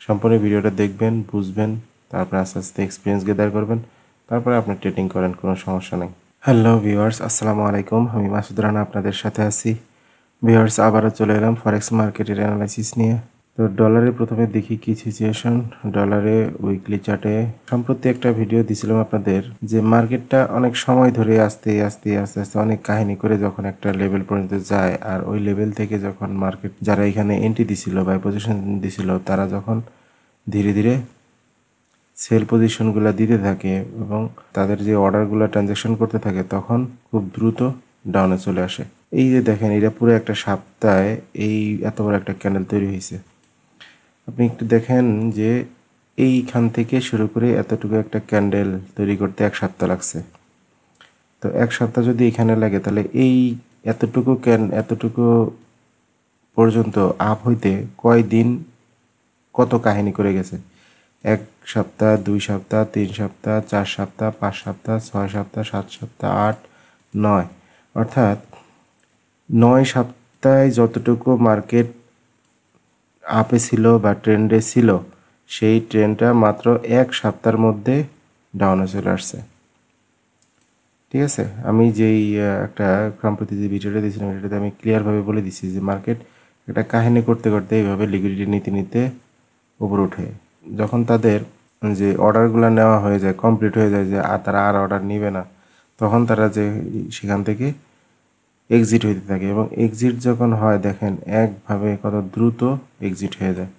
সম্পূর্ণ ভিডিওটা দেখবেন, বুঝবেন, তারপরে আস্তে আস্তে এক্সপিরিয়েন্স গেদার করবেন, তারপরে আপনি ট্রেডিং করেন, কোনো সমস্যা নেই। হ্যালো ভিউয়ার্স, আসসালামু আলাইকুম। আমি মাসুদ রানা আপনাদের সাথে আছি। ভিউয়ার্স, আবারও চলে এলাম ফরেক্স মার্কেটের অ্যানালাইসিস নিয়ে। তো ডলারে প্রথমে দেখি কি সিচুয়েশন। ডলারে উইকলি চার্টে সম্প্রতি একটা ভিডিও দিছিলাম আপনাদের যে মার্কেটটা অনেক সময় ধরে আস্তে আস্তে আস্তে আস্তে অনেক কাহিনী করে যখন একটা লেভেল পর্যন্ত যায়, আর ওই লেভেল থেকে যখন মার্কেট যারা এখানে এন্ট্রি দিছিল বা পজিশন দিছিল তারা যখন ধীরে ধীরে সেল পজিশনগুলো দিতে থাকে এবং তাদের যে অর্ডারগুলো ট্রানজ্যাকশন করতে থাকে, তখন খুব দ্রুত ডাউনে চলে আসে। এই যে দেখেন, এটা পুরো একটা সপ্তাহে এই এত বড় একটা ক্যান্ডেল তৈরি হয়েছে। আপনি একটু দেখেন যে এইখান থেকে শুরু করে এতটুকু একটা ক্যান্ডেল তৈরি করতে 1 সপ্তাহ লাগছে। তো 1 সপ্তাহ যদি এখানে লাগে, তাহলে এই এতটুকু পর্যন্ত আপ হইতে কয়দিন কত কাহিনী করে গেছে। 1 সপ্তাহ, 2 সপ্তাহ, 3 সপ্তাহ, 4 সপ্তাহ, 5 সপ্তাহ, 6 সপ্তাহ, 7 সপ্তাহ, 8, 9, অর্থাৎ 9 সপ্তাহে যতটুকু মার্কেট আপে ছিল বা ট্রেন্ডে ছিল, সেই ট্রেন্ডটা মাত্র 1 সপ্তাহের মধ্যে ডাউনে চলে আসছে। ঠিক আছে, আমি যেই একটা সম্প্রতি যে ভিডিওটা দিয়েছিলাম, এটাতে আমি ক্লিয়ারভাবে বলে দিছি যে মার্কেট একটা কাহিনী করতে করতে এইভাবে লিকুইডিটি নিতে নিতে উপরে ওঠে। যখন তাদের যে অর্ডারগুলো নেওয়া হয়ে যায়, কমপ্লিট হয়ে যায়, যে তারা আর অর্ডার নিবে না, তখন তারা যে সেখান থেকে এক্সিট হইতে থাকে, এবং এক্সিট যখন হয় দেখেন একভাবে কত দ্রুত এক্সিট হয়ে যায়।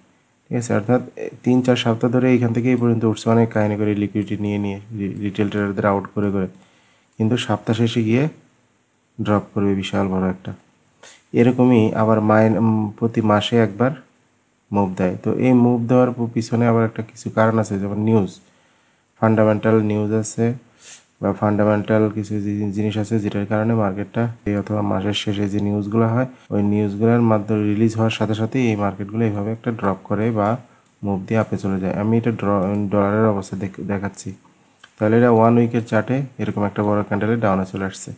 ঠিক আছে, অর্থাৎ 3-4 সপ্তাহ ধরে এইখান থেকে এই পর্যন্ত উঠছে, অনেক কাহিনী করে লিকুইডিটি নিয়ে নিয়ে রিটেল ট্রেডারদের আউট করে করে, কিন্তু সপ্তাহ শেষে গিয়ে ড্রপ করবে বিশাল বড় একটা। এরকমই আবার প্রতি মাসে একবার মুভ দেয়। তো এই মুভ দেওয়ার পিছনে আবার একটা কিছু কারণ আছে, যেমন নিউজ, ফান্ডামেন্টাল নিউজ আছে বা ফান্ডামেন্টাল কিছু জিনিস আছে যেটার কারণে মার্কেটটা অথবা মাসের শেষে যে নিউজগুলো হয়, ওই নিউজগুলোর মাধ্যমে রিলিজ হওয়ার সাথে সাথেই এই মার্কেটগুলো এইভাবে একটা ড্রপ করে বা মুভ দিয়ে আপে চলে যায়। আমি এটা ডলারের অবস্থা দেখাচ্ছি। তাহলে এটা 1 উইকের চার্টে এরকম একটা বড় ক্যান্ডেলে ডাউনে চলে আসছে।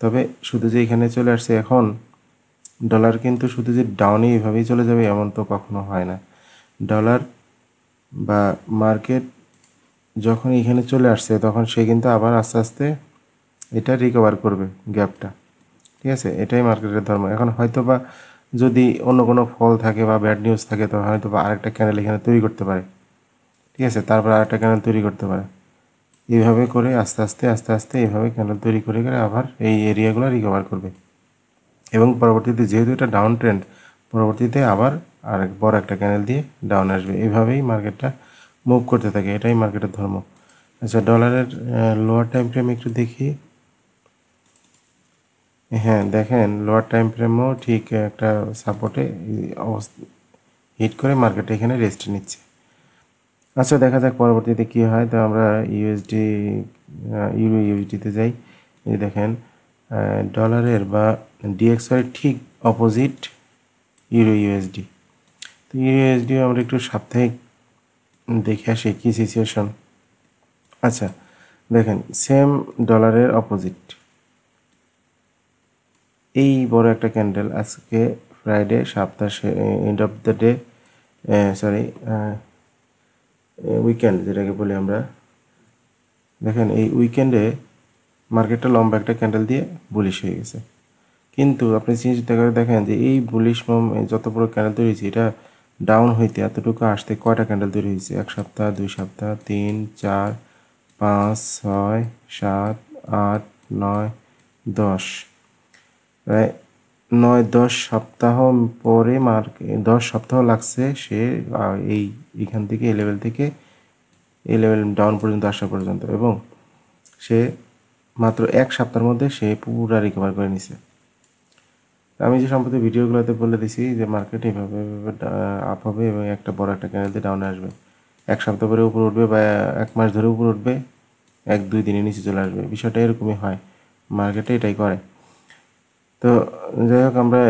তবে শুধু যে এখানে চলে আসছে, এখন ডলার কিন্তু শুধু যে ডাউনে এইভাবেই চলে যাবে এমন তো কখনো হয় না। ডলার বা মার্কেট যখন এখানে চলে আসছে, তখন সে কিন্তু আবার আস্তে আস্তে এটা রিকভার করবে গ্যাপটা। ঠিক আছে, এটাই মার্কেটের ধর্ম। এখন হয়তো বা যদি অন্য কোনো ফল থাকে বা ব্যাড নিউজ থাকে, তো হয়তো বা আরেকটা ক্যান্ডেল এখানে তৈরি করতে পারে। ঠিক আছে, তারপর আরেকটা ক্যান্ডেল তৈরি করতে পারে। এইভাবে করে আস্তে আস্তে আস্তে আস্তে এইভাবে ক্যান্ডেল তৈরি করে করে আবার এই এরিয়াগুলো রিকভার করবে, এবং পরবর্তীতে যেহেতু এটা ডাউন ট্রেন্ড, পরবর্তীতে আবার আরেক বড় একটা ক্যান্ডেল দিয়ে ডাউন আসবে। এইভাবেই মার্কেটটা মুভ করতে থাকে, এটাই মার্কেটের ধর্ম। আচ্ছা, ডলারের লোয়ার টাইম ফ্রেম একটু দেখি। হ্যাঁ, দেখেন লোয়ার টাইম ফ্রেমও ঠিক একটা সাপোর্টে অবস্থা হিট করে মার্কেট এখানে রেস্ট নিচ্ছে। আচ্ছা, দেখা যাক পরবর্তীতে কী হয়। তো আমরা ইউএসডিতে যাই। এই দেখেন, ডলারের বা ডিএক্সওয়াই ঠিক অপোজিট ইউএসডি। তো ইউএসডিও আমরা একটু সাপ্তাহিক দেখে আসি কী সিচুয়েশন। আচ্ছা, দেখেন সেম ডলারের অপোজিট এই বড় একটা ক্যান্ডেল আজকে ফ্রাইডে, সপ্তাহ end of the day, sorry weekend যেটাকে বলি আমরা। দেখেন এই উইকেন্ডে মার্কেটটা লম্বা একটা ক্যান্ডেল দিয়ে বুলিশ হয়ে গেছে, কিন্তু আপনি চিন্তা করে দেখেন যে এই বুলিশ যত বড় ক্যান্ডেল তৈরি হয়েছে, এটা ডাউন হইতে এতটুকু আসতে কয়টা ক্যান্ডেল তৈরি হয়েছে? 1 সপ্তাহ, 2 সপ্তাহ, 3, 4, 5, 6, 7, 8, 9, 10, প্রায় 9-10 সপ্তাহ পরে 10 সপ্তাহ লাগছে সে এইখান থেকে এই লেভেল থেকে এই লেভেল ডাউন পর্যন্ত আসা পর্যন্ত, এবং সে মাত্র 1 সপ্তাহের মধ্যে সে পুরো রিকভার করে নিছে। আমি যে সম্প্রতি ভিডিওগুলোতে বলে দিছি যে মার্কেট এইভাবে আপ হবে এবং একটা বড় একটা ক্যান্ডেল দিয়ে ডাউনে আসবে, 1 সপ্তাহ পরে উপরে উঠবে বা 1 মাস ধরে উপরে উঠবে, 1-2 দিনে নিচে চলে আসবে। বিষয়টা এরকমই হয়, মার্কেটে এটাই করে। তো যাই হোক, আমরা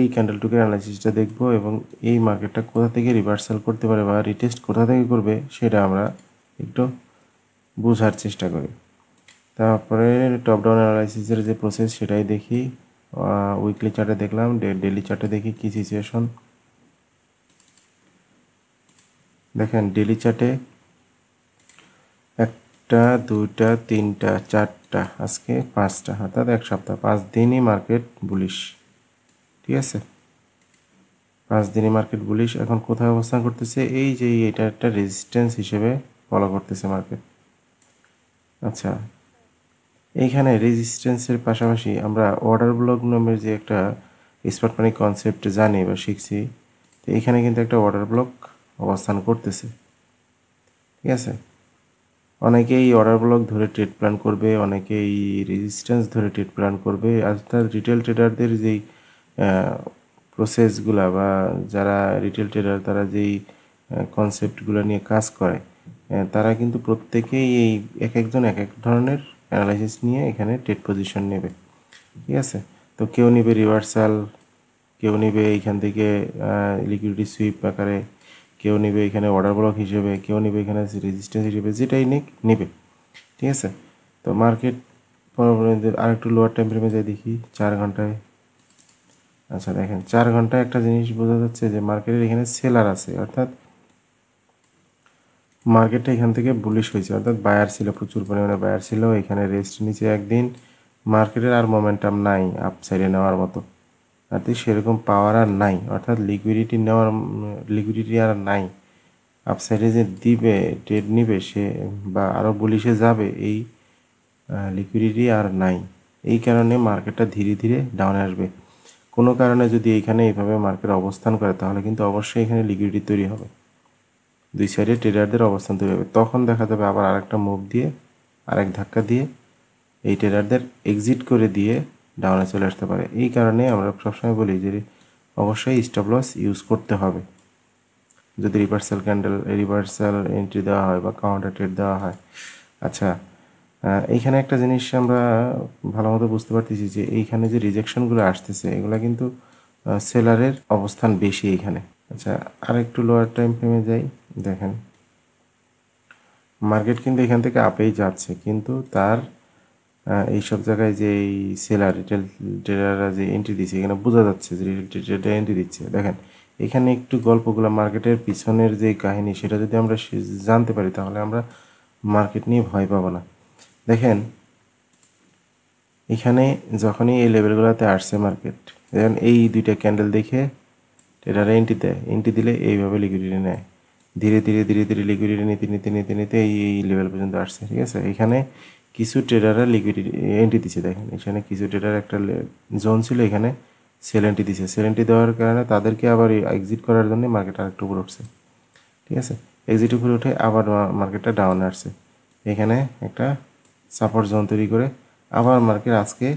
এই ক্যান্ডেলটুকের অ্যানালাইসিসটা দেখব, এবং এই মার্কেটটা কোথা থেকে রিভার্সাল করতে পারে বা রিটেস্ট কোথা থেকে করবে সেটা আমরা একটু বোঝার চেষ্টা করি। তারপরে টপ ডাউন অ্যানালাইসিসের যে প্রসেস সেটাই দেখি। উইকলি চার্টে দেখলাম, ডেইলি চার্টে দেখি কী সিচুয়েশন। দেখেন ডেলি চার্টে একটা, দুইটা, তিনটা, চারটা, আজকে 5টা, অর্থাৎ এক সপ্তাহ, 5 দিনই মার্কেট বুলিশ। ঠিক আছে, 5 দিনই মার্কেট বুলিশ। এখন কোথায় অবস্থান করতেছে? এই যে এটা একটা রেজিস্ট্যান্স হিসেবে ফলো করতেছে মার্কেট। আচ্ছা, এইখানে রেজিস্ট্যান্সের পাশাপাশি আমরা অর্ডার ব্লক নামের যে একটা স্পট মানি কনসেপ্ট জানি বা শিখছি, তো এইখানে কিন্তু একটা অর্ডার ব্লক অবস্থান করতেছে। ঠিক আছে, অনেকেই অর্ডার ব্লক ধরে ট্রেড প্ল্যান করবে, অনেকেই রেজিস্ট্যান্স ধরে ট্রেড প্ল্যান করবে। অর্থাৎ রিটেল ট্রেডারদের যেই প্রসেসগুলা বা যারা রিটেল ট্রেডার তারা যেই কনসেপ্টগুলো নিয়ে কাজ করে, তারা কিন্তু প্রত্যেকেই এই এক একজন এক এক ধরনের অ্যানালাইসিস নিয়ে এখানে ট্রেড পজিশন নেবে। ঠিক আছে, তো কেউ নেবে রিভার্সাল, কেউ নেবে এইখান থেকে লিকুইডিটি সুইপ আকারে, কেউ নেবে এখানে অর্ডার ব্লক হিসেবে, কেউ নেবে এখানে রেজিস্ট্যান্স হিসেবে, যেটাই নেবে। ঠিক আছে, তো মার্কেট পরবর্তীতে আরেকটু লোয়ার টাইম ফ্রেমে যাই দেখি 4 ঘন্টায়। আচ্ছা দেখেন 4 ঘন্টায় একটা জিনিস বোঝা যাচ্ছে যে মার্কেটের এখানে সেলার আছে, অর্থাৎ মার্কেটটা এখান থেকে বুলিশ হয়েছে, অর্থাৎ বায়ার ছিল, প্রচুর পরিমাণে বায়ার ছিল। এখানে রেস্ট নিচে একদিন, মার্কেটের আর মোমেন্টাম নাই আপ সাইডে নেওয়ার মতো, অর্থাৎ সেরকম পাওয়ার আর নাই, অর্থাৎ লিকুইডিটি আর নাই। আপসাইডে যে দিবে ট্রেড নিবে সে বা আরও বুলিশে যাবে, এই লিকুইডিটি আর নাই। এই কারণে মার্কেটটা ধীরে ধীরে ডাউনে আসবে। কোনো কারণে যদি এইখানে এইভাবে মার্কেট অবস্থান করে তাহলে কিন্তু অবশ্যই এখানে লিকুইডিটি তৈরি হবে, দুই সাইডে ট্রেডারদের অবস্থান তৈরি হবে। তখন দেখা যাবে আবার আরেকটা মুভ দিয়ে, আরেক ধাক্কা দিয়ে এই ট্রেডারদের এক্সিট করে দিয়ে ডাউনে চলে আসতে পারে। এই কারণে আমরা সবসময় বলি যে অবশ্যই স্টপ লস ইউজ করতে হবে যদি রিভার্সাল এন্ট্রি দেওয়া হয় বা কাউন্টার ট্রেড দেওয়া হয়। আচ্ছা, এইখানে একটা জিনিস আমরা ভালো মতো বুঝতে পারতেছি যে এইখানে যে রিজেকশনগুলো আসতেছে এগুলো কিন্তু সেলারের অবস্থান বেশি এইখানে। আচ্ছা, আর একটু লোয়ার টাইম ফ্রেমে যাই। দেখেন মার্কেট কিন্তু এখান থেকে আপেই যাচ্ছে, কিন্তু তার এইসব জায়গায় যে এই রিটেল ট্রেডাররা যে এন্ট্রি দিচ্ছে, এখানে বোঝা যাচ্ছে যে রিটেল ট্রেডার এন্ট্রি দিচ্ছে। দেখেন এখানে একটু গল্পগুলো মার্কেটের পিছনের যে কাহিনী সেটা যদি আমরা জানতে পারি তাহলে আমরা মার্কেট নিয়ে ভয় পাবো না। দেখেন এখানে যখনই এই লেভেলগুলোতে আসছে মার্কেট, দেখেন এই দুইটা ক্যান্ডেল দেখে ট্রেডাররা এন্ট্রি দেয়, এন্ট্রি দিলে এইভাবে লিকুইডিটি নেয়, ধীরে ধীরে ধীরে ধীরে লিকুইডিটি নিতে নিতে নিতে নিতে এই লেভেল পর্যন্ত আসছে। ঠিক আছে, এখানে কিছু ট্রেডাররা লিকুইডিটি এন্ট্রি দিচ্ছে। দেখেন এখানে কিছু ট্রেডার একটা জোন ছিল, এখানে সেল এন্ট্রি দিচ্ছে, সেল এন্ট্রি দেওয়ার কারণে তাদেরকে আবার এক্সিট করার জন্য মার্কেট আরেকটু উপরে উঠছে। ঠিক আছে, এক্সিট উপরে উঠে আবার মার্কেটটা ডাউনে আসছে, এখানে একটা সাপোর্ট জোন তৈরি করে আবার মার্কেট আজকে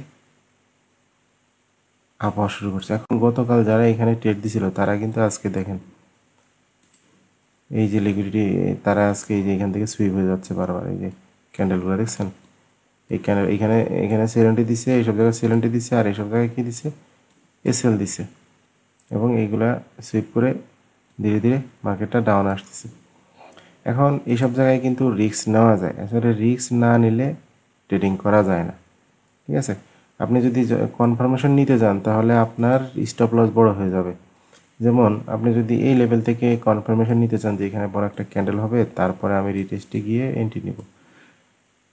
আপ হওয়া শুরু করছে। এখন গতকাল যারা এখানে ট্রেড দিছিল তারা কিন্তু আজকে দেখেন এই যে লিকুইডিটি, তারা আজকে এই যে এখান থেকে সুইপ হয়ে যাচ্ছে বারবার। এই যে ক্যান্ডেলগুলো দেখছেন, এই ক্যান্ডেল এখানে এখানে সেলেন্টি দিচ্ছে, এইসব জায়গায় সেলেন্টি দিচ্ছে, আর এইসব জায়গায় কী দিচ্ছে, এসএল দিচ্ছে, এবং এইগুলা সুইপ করে ধীরে ধীরে মার্কেটটা ডাউন আসতেছে। এখন এইসব জায়গায় কিন্তু রিস্ক নেওয়া যায়, আসলে রিস্ক না নিলে ট্রেডিং করা যায় না। ঠিক আছে, আপনি যদি কনফার্মেশন নিতে যান তাহলে আপনার স্টপ লস বড় হয়ে যাবে। যেমন আপনি যদি এই লেভেল থেকে কনফার্মেশন নিতে চান যে এখানে বড় একটা ক্যান্ডেল হবে, তারপরে আমি রিটেস্টে গিয়ে এন্ট্রি নিব,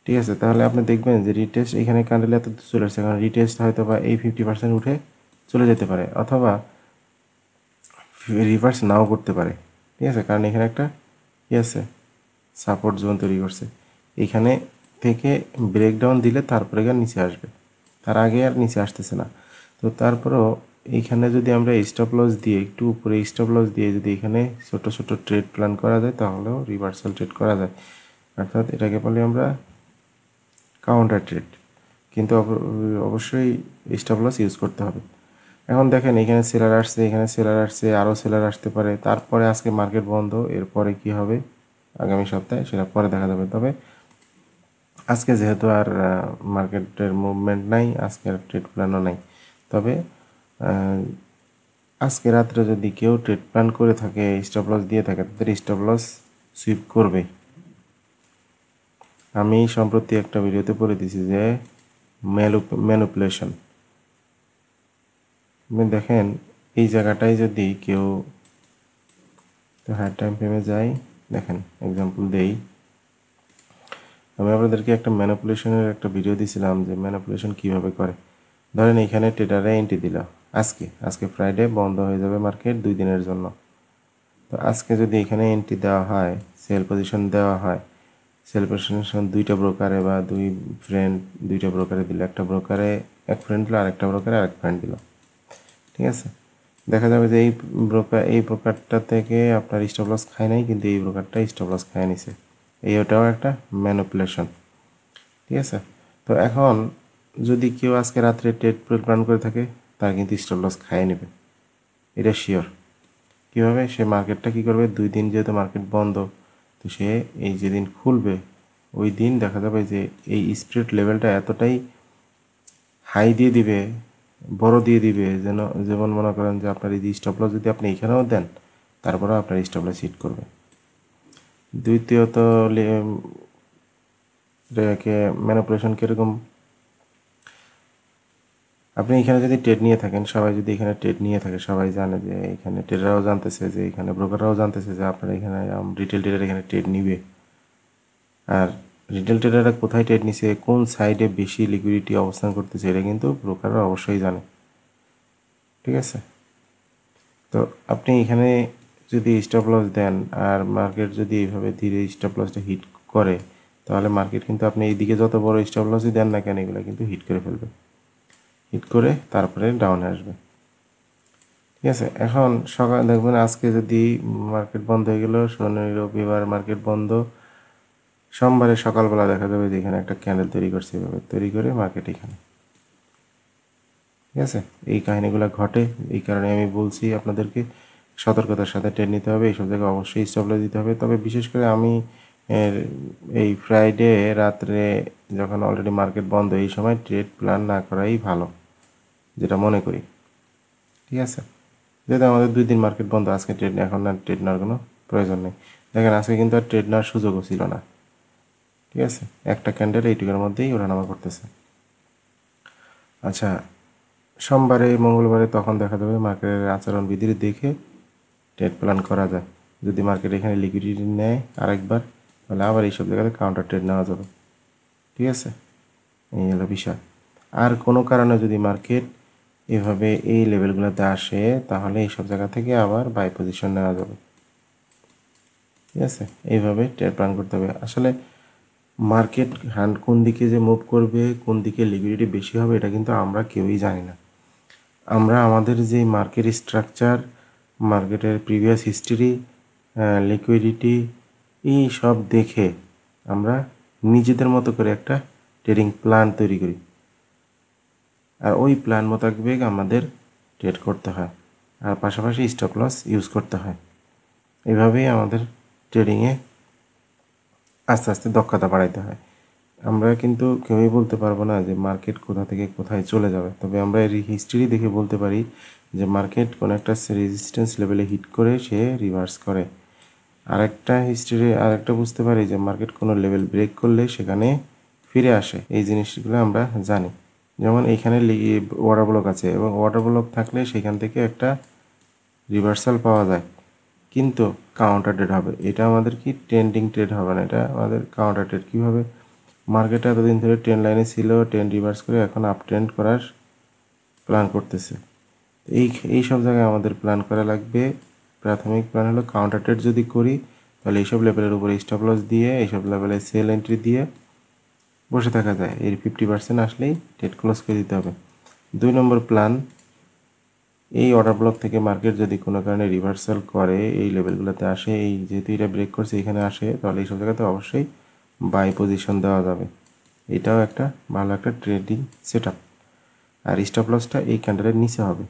ঠিক আছে, তাহলে আপনি দেখবেন যে রিটেস্ট এখানে ক্যান্ডেল এত চলে আসছে, কারণ রিটেস্ট হয়তো বা এই 50% উঠে চলে যেতে পারে, অথবা রিভার্স নাও করতে পারে। ঠিক আছে, কারণ এখানে একটা কি আছে, সাপোর্ট জোন তৈরি করছে, এখানে থেকে ব্রেকডাউন দিলে তারপরে গিয়ে নিচে আসবে, তার আগে আর নিচে আসতেছে না। তো তারপরেও এইখানে যদি আমরা স্টপ লস দিয়ে একটু উপরে স্টপ লস দিয়ে যদি এখানে ছোট ছোট ট্রেড প্ল্যান করা যায় তাহলেও রিভার্সাল ট্রেড করা যায়, অর্থাৎ এটাকে বলি আমরা কাউন্টার ট্রেড, কিন্তু অবশ্যই স্টপ লস ইউজ করতে হবে। এখন দেখেন এখানে সেলার আসছে, এখানে সেলার আসছে, আরও সেলার আসতে পারে, তারপরে আজকে মার্কেট বন্ধ, এরপরে কি হবে আগামী সপ্তাহে সেটা পরে দেখা যাবে। তবে আজকে যেহেতু আর মার্কেটের মুভমেন্ট নাই, আজকে আর ট্রেড প্ল্যানও নাই, তবে আজকে রাত্রে যদি কেউ ট্রেড প্ল্যান করে থাকে, স্টপ লস দিয়ে থাকে, তাদের স্টপ লস সুইপ করবে। আমি সম্প্রতি একটা ভিডিওতে বলে দিছি যে ম্যানিপুলেশন, আপনি দেখেন এই জায়গাটায় যদি কেউ, তো হাই টাইম ফ্রেমে যাই, দেখেন এক্সাম্পল দেই, আমি আপনাদেরকে একটা ম্যানিপুলেশনের একটা ভিডিও দিছিলাম যে ম্যানিপুলেশন কিভাবে করে। ধরেন এখানে ট্রেডারে এন্ট্রি দিল আজকে ফ্রাইডে বন্ধ হয়ে যাবে মার্কেট 2 দিনের জন্য। তো আজকে যদি এখানে এন্ট্রি দেওয়া হয়, সেল পজিশন দেওয়া হয়, সেল পজিশন দুইটা ব্রোকারে বা দুই ফ্রেন্ড দুইটা ব্রোকারে দিল, একটা ব্রোকারে এক ফ্রেন্ড দিল, আরেকটা ব্রোকারে আরেক ফ্রেন্ড দিল, ঠিক আছে। দেখা যাবে যে এই ব্রোকারটা থেকে আপনার স্টপ লস খায় নাই, কিন্তু এই ব্রোকারটা স্টপ লস খায় নিছে। ওটাও একটা ম্যানিপুলেশন, ঠিক আছে। তো এখন যদি কেউ আজকে রাত্রে ট্রেড প্ল্যান করে থাকে, তার কিন্তু স্টপ লস খাইয়ে নেবে, এটা শিওর। কীভাবে? সে মার্কেটটা কী করবে, 2 দিন যেহেতু মার্কেট বন্ধ, তো সে এই যেদিন খুলবে ওই দিন দেখা যাবে যে এই স্প্রেড লেভেলটা এতটাই হাই দিয়ে দিবে, বড় দিয়ে দিবে, যেমন মনে করেন যে আপনার এই যে স্টপ লস যদি আপনি এখানেও দেন, তারপরেও আপনার স্টপ লস হিট করবে। দ্বিতীয়ত এটাকে ম্যানিপুলেশন কীরকম, আপনি এখানে যদি ট্রেড নিয়ে থাকেন, সবাই যদি এখানে ট্রেড নিয়ে থাকে, সবাই জানে যে এখানে ট্রেডাররাও জানতেছে, যে এখানে ব্রোকাররাও জানতেছে যে আপনার এখানে রিটেল ট্রেডার এখানে ট্রেড নিবে। আর রিটেল ট্রেডাররা কোথায় ট্রেড নিছে, কোন সাইডে বেশি লিকুইডিটি অবস্থান করতেছে, এটা কিন্তু ব্রোকাররা অবশ্যই জানে, ঠিক আছে। তো আপনি এখানে যদি স্টপ লস দেন আর মার্কেট যদি এইভাবে ধীরে স্টপ লসটা হিট করে, তাহলে মার্কেট কিন্তু আপনি এইদিকে যত বড় স্টপ লসই দেন না কেন, এগুলো কিন্তু হিট করে ফেলবে, হিট করে তারপরে ডাউনে আসবে, ঠিক আছে। এখন সকাল দেখবেন আজকে যদি মার্কেট বন্ধ হয়ে গেল, শনি রবিবার মার্কেট বন্ধ, সোমবারে সকালবেলা দেখা যাবে যে এখানে একটা ক্যান্ডেল তৈরি করছে, এভাবে তৈরি করে মার্কেট এখানে, ঠিক আছে। এই কাহিনিগুলো ঘটে, এই কারণে আমি বলছি আপনাদেরকে সতর্কতার সাথে ট্রেড নিতে হবে, এইসব জায়গায় অবশ্যই স্টপ লস দিতে হবে। তবে বিশেষ করে আমি এই ফ্রাইডে রাত্রে যখন অলরেডি মার্কেট বন্ধ, এই সময় ট্রেড প্ল্যান না করাই ভালো, যেটা মনে করি, ঠিক আছে। যেহেতু আমাদের 2 দিন মার্কেট বন্ধ, আজকে এখন আর ট্রেড নেওয়ার কোনো প্রয়োজন নেই। দেখেন আজকে কিন্তু আর ট্রেড নেওয়ার সুযোগও ছিল না, ঠিক আছে। একটা ক্যান্ডেল এইটুকুর মধ্যেই ওঠানামা করতেছে। আচ্ছা, সোমবারে মঙ্গলবারে তখন দেখা যাবে মার্কেটের আচরণ বিধি দেখে ট্রেড প্ল্যান করা যায়। যদি মার্কেট এখানে লিকুইডিটি নেয় আরেকবার, তাহলে আবার এইসব জায়গাতে কাউন্টার ট্রেড নেওয়া যাবে, ঠিক আছে। এই হলো বিষয়। আর কোনো কারণে যদি মার্কেট এভাবে এই লেভেলগুলোতে আসে, তাহলে এইসব জায়গা থেকে আবার বাই পজিশন নেওয়া যাবে, ঠিক আছে। এইভাবে ট্রেড প্ল্যান করতে হবে। আসলে মার্কেট কোন দিকে যে মুভ করবে, কোন দিকে লিকুইডিটি বেশি হবে, এটা কিন্তু আমরা কেউই জানি না। আমরা আমাদের যে মার্কেট স্ট্রাকচার, মার্কেটের প্রিভিয়াস হিস্ট্রি, লিকুইডিটি, এই সব দেখে আমরা নিজেদের মতো করে একটা ট্রেডিং প্ল্যান তৈরি করি, আর ওই প্ল্যান মোতাবেক আমাদের ট্রেড করতে হয়, আর পাশাপাশি স্টপ লস ইউজ করতে হয়। এভাবেই আমাদের ট্রেডিংয়ে আস্তে আস্তে দক্ষতা বাড়াইতে হয়। আমরা কিন্তু কেউই বলতে পারবো না যে মার্কেট কোথা থেকে কোথায় চলে যাবে, তবে আমরা এর হিস্ট্রি দেখে বলতে পারি যে মার্কেট কোনো একটা রেজিস্ট্যান্স লেভেলে হিট করে সে রিভার্স করে। আরেকটা বুঝতে পারি যে মার্কেট কোনো লেভেল ব্রেক করলে সেখানে ফিরে আসে, এই জিনিসগুলো আমরা জানি। যেমন এইখানে ওয়াটার ব্লক আছে, এবং ওয়াটার ব্লক থাকলে সেখান থেকে একটা রিভার্সাল পাওয়া যায়, কিন্তু কাউন্টার ট্রেড হবে। এটা আমাদের কি ট্রেন্ডিং ট্রেড হবে না, এটা আমাদের কাউন্টার ট্রেড। কীভাবে? মার্কেট এতদিন ধরে ট্রেন্ড লাইনে ছিল, ট্রেন্ড রিভার্স করে এখন আপ ট্রেন্ড করার প্ল্যান করতেছে। এই সব জায়গায় আমাদের প্ল্যান করা লাগবে। প্রাথমিক প্ল্যান হলো কাউন্টার ট্রেড যদি করি, তাহলে এইসব লেভেলের উপরে স্টপ লস দিয়ে, এইসব লেভেলে সেল এন্ট্রি দিয়ে বসে থাকা যায়। এর 50% আসলেই ট্রেড ক্লোজ করে দিতে হবে। 2 নম্বর প্ল্যান, এই অর্ডার ব্লক থেকে মার্কেট যদি কোনো কারণে রিভার্সাল করে, এই লেভেলগুলোতে আসে, এই যেহেতু এটা ব্রেক করছে এখানে আসে, তাহলে এইসব জায়গাতে অবশ্যই বাই পজিশন দেওয়া যাবে। এটাও একটা ভালো একটা ট্রেডিং সেট আপ। আর স্টপ লসটা এই ক্যান্ডেলের নিচে হবে,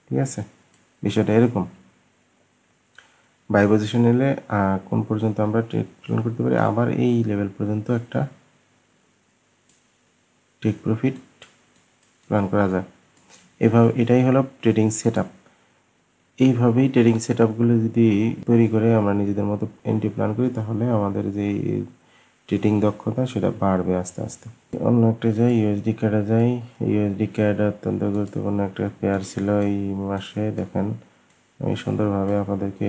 ঠিক আছে। বিষয়টা এরকম। বাই পজিশন নিলে কোন পর্যন্ত আমরা ট্রেড প্ল্যান করতে পারি, আবার এই লেভেল পর্যন্ত একটা টেক প্রফিট প্ল্যান করা যায়। এটাই হলো ট্রেডিং সেট আপ। এইভাবেই ট্রেডিং সেট আপগুলো যদি তৈরি করে আমরা নিজেদের মতো এন্ট্রি প্ল্যান করি, তাহলে আমাদের যে ট্রেডিং দক্ষতা সেটা বাড়বে আস্তে আস্তে। অন্য একটা যাই, ইউএসডি ক্যাডে যাই। ইউএসডি ক্যাড অত্যন্ত গুরুত্বপূর্ণ একটা পেয়ার ছিল এই মাসে। দেখেন আমি সুন্দরভাবে আপনাদেরকে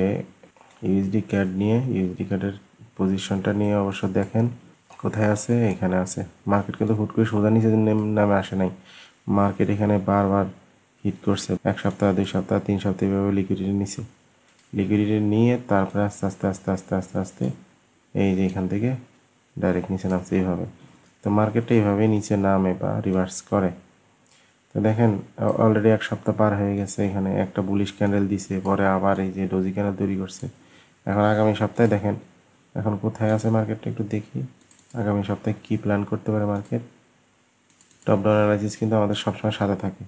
ইউএসডি ক্যাড নিয়ে ইউএসডি ক্যাডের পজিশনটা নিয়ে অবশ্য দেখেন কোথায় আছে, এখানে আছে। মার্কেট কিন্তু হুট করে সোজা নিচে নামে আসে নাই, মার্কেট এখানে বারবার হিট করছে, 1 সপ্তাহ 2 সপ্তাহ 3 সপ্তাহ এভাবে লিকুইডিটি নিছে। লিকুইডিটি নিয়ে তারপরে আস্তে আস্তে আস্তে আস্তে আস্তে আস্তে এই যে এখান থেকে ডাইরেক্ট নিচে নামছে এইভাবে। তো মার্কেটটা এইভাবেই নিচে নামে বা রিভার্স করে। তো দেখেন অলরেডি 1 সপ্তাহ পার হয়ে গেছে, এখানে একটা বুলিশ ক্যান্ডেল দিছে, পরে আবার এই যে ডোজি ক্যান্ডেল তৈরি করছে। এখন আগামী সপ্তাহে দেখেন এখন কোথায় আছে মার্কেটটা একটু দেখি। আগামী সপ্তাহে কী প্ল্যান করতে পারে মার্কেট। টপ ডাউন অ্যানালাইসিস কিন্তু আমাদের সবসময় সাথে থাকে।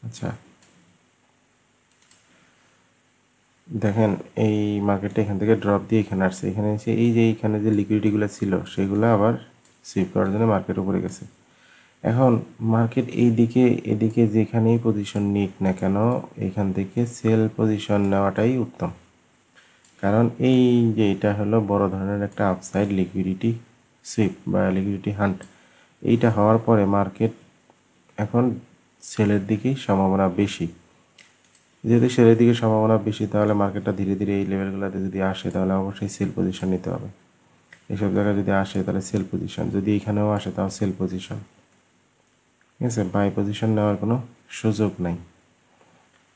আচ্ছা দেখেন এই মার্কেটটা এখান থেকে ড্রপ দিয়ে এখানে আসছে, এখানে এসে এই যে এইখানে যে লিকুইডিটিগুলো ছিল সেগুলো আবার সুইপ করার জন্য মার্কেট উপরে গেছে। এখন মার্কেট এই দিকে এদিকে যেখানেই পজিশন নিক না কেন এখান থেকে সেল পজিশন নেওয়াটাই উত্তম, কারণ এই যে এটা হলো বড় ধরনের একটা আপসাইড লিকুইডিটি সুইপ বা লিকুইডিটি হান্ট। এইটা হওয়ার পরে মার্কেট এখন সেলের দিকেই সম্ভাবনা বেশি। যেহেতু সেলের দিকে সম্ভাবনা বেশি তাহলে মার্কেটটা ধীরে ধীরে এই লেভেলগুলোতে যদি আসে তাহলে অবশ্যই সেল পজিশন নিতে হবে। এইসব জায়গায় যদি আসে তাহলে সেল পজিশন, যদি এখানেও আসে তাও সেল পজিশন, ঠিক আছে, বাই পজিশন নেওয়ার কোনো সুযোগ নাই।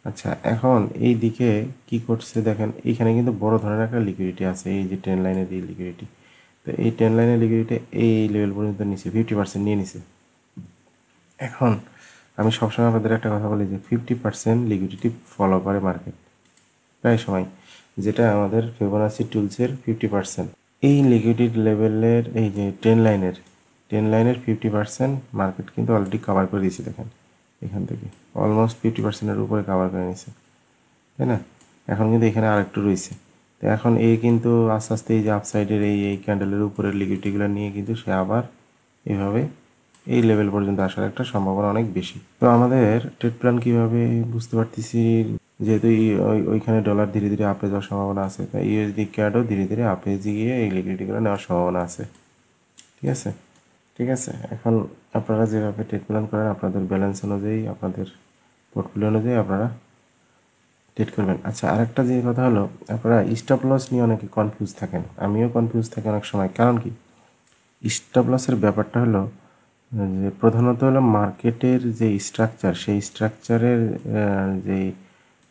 আচ্ছা এখন এই দিকে কি করছে দেখেন, এইখানে কিন্তু বড় ধরনের একটা লিকুইডিটি আছে, এই যে 10 লাইনের এই লিকুইডিটি। তো এই 10 লাইনের লিকুইডিটি এই লেভেল পর্যন্ত নিচে 50% নিয়ে নিছে। এখন আমি সবসময় আপনাদের একটা কথা বলি যে 50% লিকুইডিটি ফলো করে মার্কেট প্রায় সময়, যেটা আমাদের ফিবোনাচি টুলসের 50%। এই লিকুইডিটি লেভেলের এই যে 10 লাইনের 50% মার্কেট কিন্তু অলরেডি কভার করে দিয়েছে। দেখেন এখান থেকে অলমোস্ট 50%-এর উপরে কভার করে নিয়েছে, তাই না? এখন কিন্তু এখানে আরেকটু রয়েছে। তো এখন এই কিন্তু আস্তে আস্তে এই যে আপসাইডের এই ক্যান্ডেলের উপরের লিকুইডিটিগুলো নিয়ে কিন্তু সে আবার এভাবে এই লেভেল পর্যন্ত আসার একটা সম্ভাবনা অনেক বেশি। তো আমাদের ট্রেড প্ল্যান কীভাবে বুঝতে পারতেছি, যেহেতু ওইখানে ডলার ধীরে ধীরে আপে যাওয়ার সম্ভাবনা আছে, তাই ইউএসডি ক্যাডও ধীরে ধীরে আপে গিয়ে এই লিকুইডিটিগুলো নেওয়ার সম্ভাবনা আছে। ঠিক আছে, ঠিক আছে। এখন আপনারা যেভাবে ট্রেড প্ল্যান করেন আপনাদের ব্যালেন্স অনুযায়ী আপনাদের পোর্টফোলিও অনুযায়ী আপনারা ট্রেড করবেন। আচ্ছা আরেকটা যে কথা হলো, আপনারা স্টপ লস নিয়ে অনেকে কনফিউজ থাকেন, আমিও কনফিউজ থাকি অনেক সময়। কারণ কি, স্টপ লসের ব্যাপারটা হলো যে প্রধানত হলো মার্কেটের যে স্ট্রাকচার, সেই স্ট্রাকচারের যে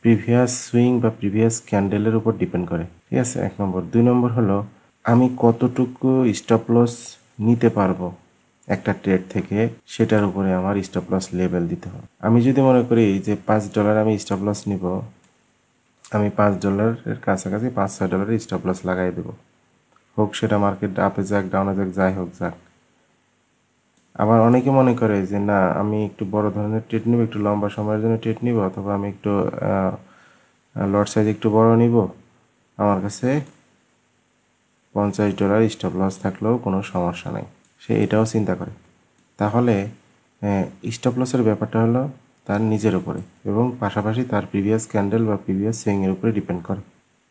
প্রিভিয়াস সুইং বা প্রিভিয়াস ক্যান্ডেলের উপর ডিপেন্ড করে। ঠিক আছে, 1 নম্বর। 2 নম্বর হলো আমি কতটুকু স্টপ লস নিতে পারবো একটা ট্রেড থেকে, সেটার উপরে আমার স্টপ লস লেভেল দিতে হবে। আমি যদি মনে করি যে $5 আমি স্টপ লস নিব, আমি $5-এর কাছাকাছি $5-6 স্টপ লস লাগাই দেবো, হোক সেটা মার্কেট আপে যাক ডাউনে যাক যাই হোক যাক। আবার অনেকে মনে করে যে না আমি একটু বড় ধরনের ট্রেড নিব, একটু লম্বা সময়ের জন্য ট্রেড নিব, অথবা আমি একটু লট সাইজ একটু বড় নিব, আমার কাছে $50 স্টপ লস থাকলেও কোনো সমস্যা নাই, সে এটাও চিন্তা করে। তাহলে স্টপ লসের ব্যাপারটা হলো তার নিজের উপরে এবং পাশাপাশি তার প্রিভিয়াস ক্যান্ডেল বা প্রিভিয়াস সুইংয়ের উপরে ডিপেন্ড করে।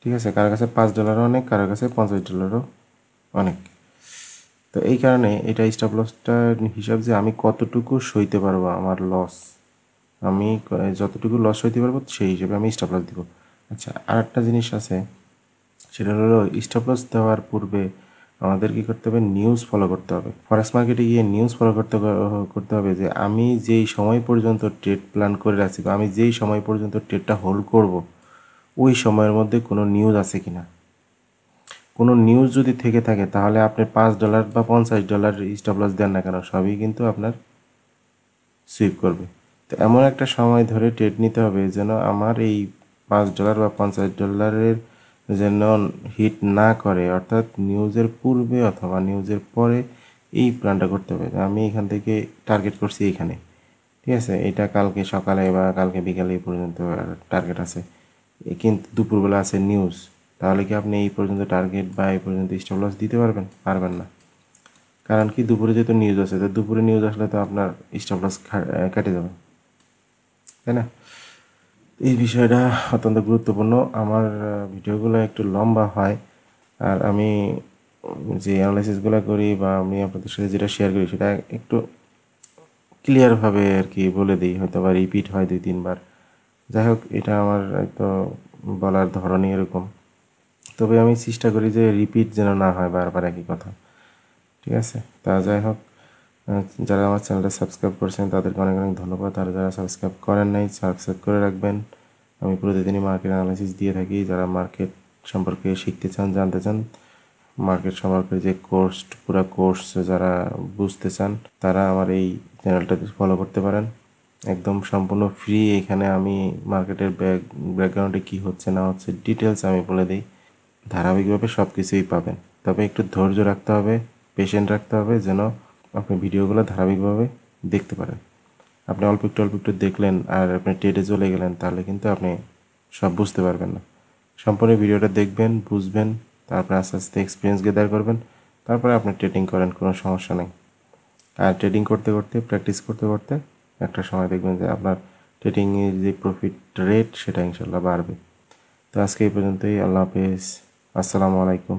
ঠিক আছে, কারোর কাছে $5 অনেক, কারোর কাছে $50 অনেক। তো এই কারণে এটা স্টপ লসটা হিসাব যে আমি কতটুকু সইতে পারবো আমার লস, আমি যতটুকু লস সইতে পারবো সেই হিসেবে আমি স্টপ লস দিব। আচ্ছা আরেকটা জিনিস আছে, সেটা হলো স্টপ লস দেওয়ার পূর্বে আমাদের কী করতে হবে, নিউজ ফলো করতে হবে। ফরেক্স মার্কেটে গিয়ে নিউজ ফলো করতে হবে যে আমি যেই সময় পর্যন্ত ট্রেড প্ল্যান করে রাখছি বা আমি যেই সময় পর্যন্ত ট্রেডটা হোল্ড করব, ওই সময়ের মধ্যে কোনো নিউজ আছে কি না। কোনো নিউজ যদি থেকে থাকে তাহলে আপনি $5 বা $50 স্টপ লস দেন না কেন, সবই কিন্তু আপনার সুইপ করবে। তো এমন একটা সময় ধরে ট্রেড নিতে হবে যেন আমার এই $5 বা $50 যেন হিট না করে, অর্থাৎ নিউজের পূর্বে অথবা নিউজের পরে এই প্ল্যানটা করতে হবে। আমি এখান থেকে টার্গেট করছি এইখানে, ঠিক আছে, এটা কালকে সকালে বা কালকে বিকালে এই পর্যন্ত টার্গেট আছে, কিন্তু দুপুরবেলা আছে নিউজ, তাহলে কি আপনি এই পর্যন্ত টার্গেট বা এই পর্যন্ত স্টপ লস দিতে পারবেন? পারবেন না। কারণ কি, দুপুরে যেহেতু নিউজ আছে, তো দুপুরে নিউজ আসলে তো আপনার স্টপ লস কেটে যাবে, তাই না? এই বিষয়টা অত্যন্ত গুরুত্বপূর্ণ। আমার ভিডিওগুলো একটু লম্বা হয়, আর আমি যে অ্যানালাইসিসগুলো করি বা আমি আপনাদের সাথে যেটা শেয়ার করি সেটা একটু ক্লিয়ারভাবে আর কি বলে দিই, হয়তো বা রিপিট হয় 2-3 বার। যাই হোক, এটা আমার হয়তো বলার ধরনই এরকম। তবে আমি চেষ্টা করি যে রিপিট যেন না হয় বারবার একই কথা, ঠিক আছে? তা যাই হোক, যারা আমার চ্যানেলটা সাবস্ক্রাইব করছেন তাদেরকে অনেক অনেক ধন্যবাদ। আর যারা সাবস্ক্রাইব করেন নাই, সাবস্ক্রাইব করে রাখবেন। আমি প্রতিদিনই মার্কেট অ্যানালাইসিস দিয়ে থাকি। যারা মার্কেট সম্পর্কে শিখতে চান, জানতে চান, মার্কেট সম্পর্কে যে পুরো কোর্স যারা বুঝতে চান, তারা আমার এই চ্যানেলটাতে ফলো করতে পারেন। একদম সম্পূর্ণ ফ্রি। এখানে আমি মার্কেটের ব্যাকগ্রাউন্ডে কী হচ্ছে না হচ্ছে ডিটেলস আমি বলে দিই। ধারাবাহিকভাবে সব কিছুই পাবেন, তবে একটু ধৈর্য রাখতে হবে, পেশেন্ট রাখতে হবে, যেন আপনি ভিডিওগুলো ধারাবাহিকভাবে দেখতে পারেন। আপনি অল্প একটু দেখলেন আর আপনি ট্রেডে চলে গেলেন, তাহলে কিন্তু আপনি সব বুঝতে পারবেন না। সম্পূর্ণ ভিডিওটা দেখবেন, বুঝবেন, তারপরে আস্তে আস্তে এক্সপিরিয়েন্স গেদার করবেন, তারপরে আপনি ট্রেডিং করেন, কোনো সমস্যা নেই। আর ট্রেডিং করতে করতে, প্র্যাকটিস করতে করতে একটা সময় দেখবেন যে আপনার ট্রেডিংয়ের যে প্রফিট রেট সেটা ইনশাল্লাহ বাড়বে। তো আজকে এই পর্যন্তই। আল্লাহ হাফেজ, আসসালামু আলাইকুম।